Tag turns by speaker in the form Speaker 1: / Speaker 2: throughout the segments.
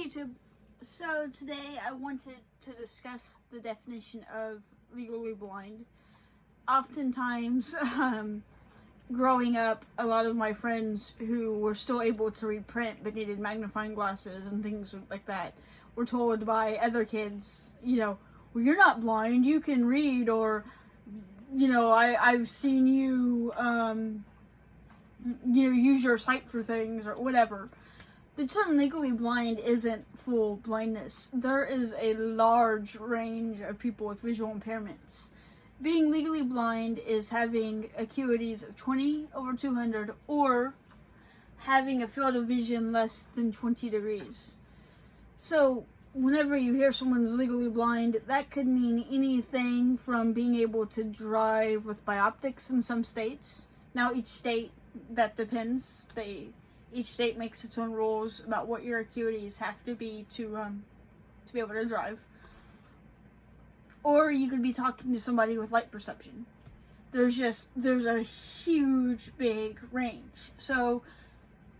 Speaker 1: YouTube. So today I wanted to discuss the definition of legally blind. Oftentimes, growing up, a lot of my friends who were still able to read print but needed magnifying glasses and things like that were told by other kids, well, you're not blind, you can read, or, I've seen you, use your sight for things, or whatever. The term legally blind isn't full blindness. There is a large range of people with visual impairments. Being legally blind is having acuities of 20/200 or having a field of vision less than 20 degrees. So whenever you hear someone's legally blind, that could mean anything from being able to drive with bioptics in some states. Now each state, that depends. Each state makes its own rules about what your acuities have to be to be able to drive. Or you could be talking to somebody with light perception. There's a huge, big range. So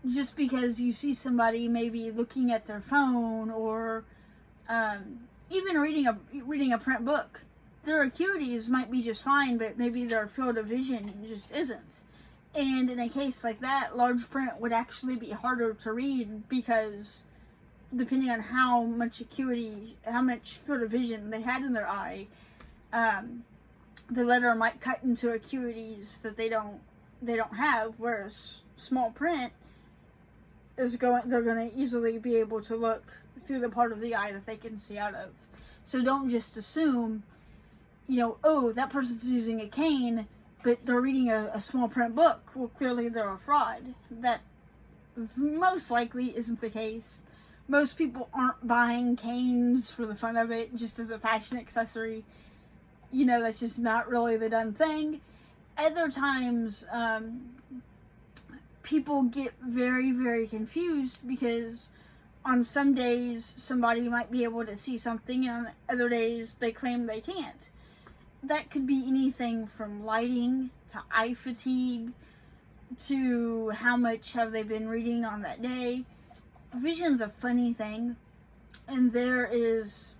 Speaker 1: just because you see somebody maybe looking at their phone or even reading a print book, their acuities might be just fine, but maybe their field of vision just isn't. And in a case like that, large print would actually be harder to read because depending on how much acuity, how much field of vision they had in their eye, the letter might cut into acuities that they don't have, whereas small print they're going to easily be able to look through the part of the eye that they can see out of. So don't just assume, oh, that person's using a cane, but they're reading a small print book. Well, clearly they're a fraud. That most likely isn't the case. Most people aren't buying canes for the fun of it, just as a fashion accessory. That's just not really the done thing. Other times, people get very, very confused because on some days somebody might be able to see something and on other days they claim they can't. That could be anything from lighting to eye fatigue to how much have they been reading on that day. Vision's a funny thing, and there is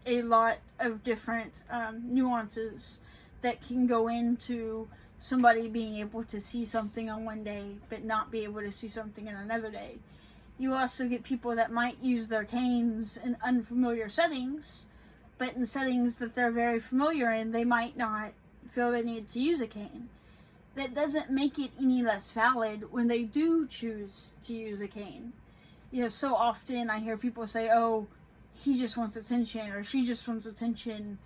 Speaker 1: a lot of different nuances that can go into somebody being able to see something on one day but not be able to see something on another day. You also get people that might use their canes in unfamiliar settings, but in settings that they're very familiar in, they might not feel they need to use a cane. That doesn't make it any less valid when they do choose to use a cane. So often I hear people say, oh, he just wants attention, or she just wants attention.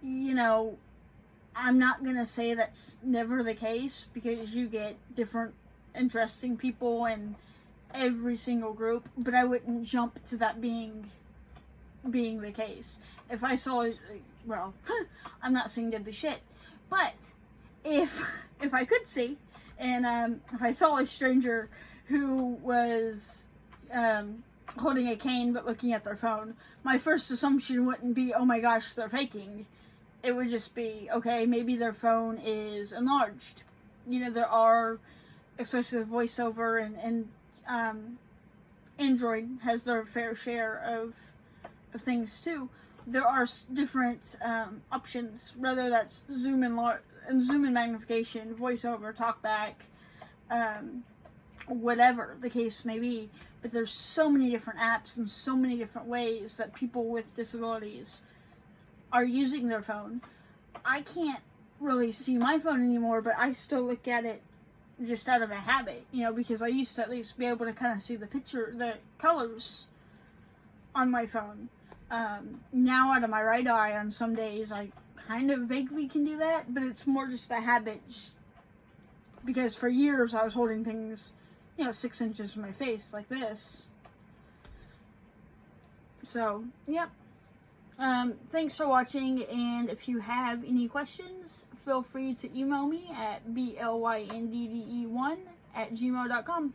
Speaker 1: I'm not going to say that's never the case, because you get different interesting people in every single group, but I wouldn't jump to that being the case. If I saw, I'm not saying deadly shit, but if I could see, and if I saw a stranger who was holding a cane but looking at their phone, my first assumption wouldn't be, oh my gosh, they're faking. It would just be, okay, maybe their phone is enlarged. There are, especially with VoiceOver and Android has their fair share of things too. There are different options, whether that's zoom in magnification, VoiceOver, TalkBack, whatever the case may be. But there's so many different apps and so many different ways that people with disabilities are using their phone. I can't really see my phone anymore, but I still look at it just out of a habit, because I used to at least be able to kind of see the colors on my phone. Now out of my right eye on some days I kind of vaguely can do that, but it's more just a habit, just because for years I was holding things 6 inches from my face like this. So yep. Thanks for watching, and if you have any questions, feel free to email me at blynddde1@gmail.com.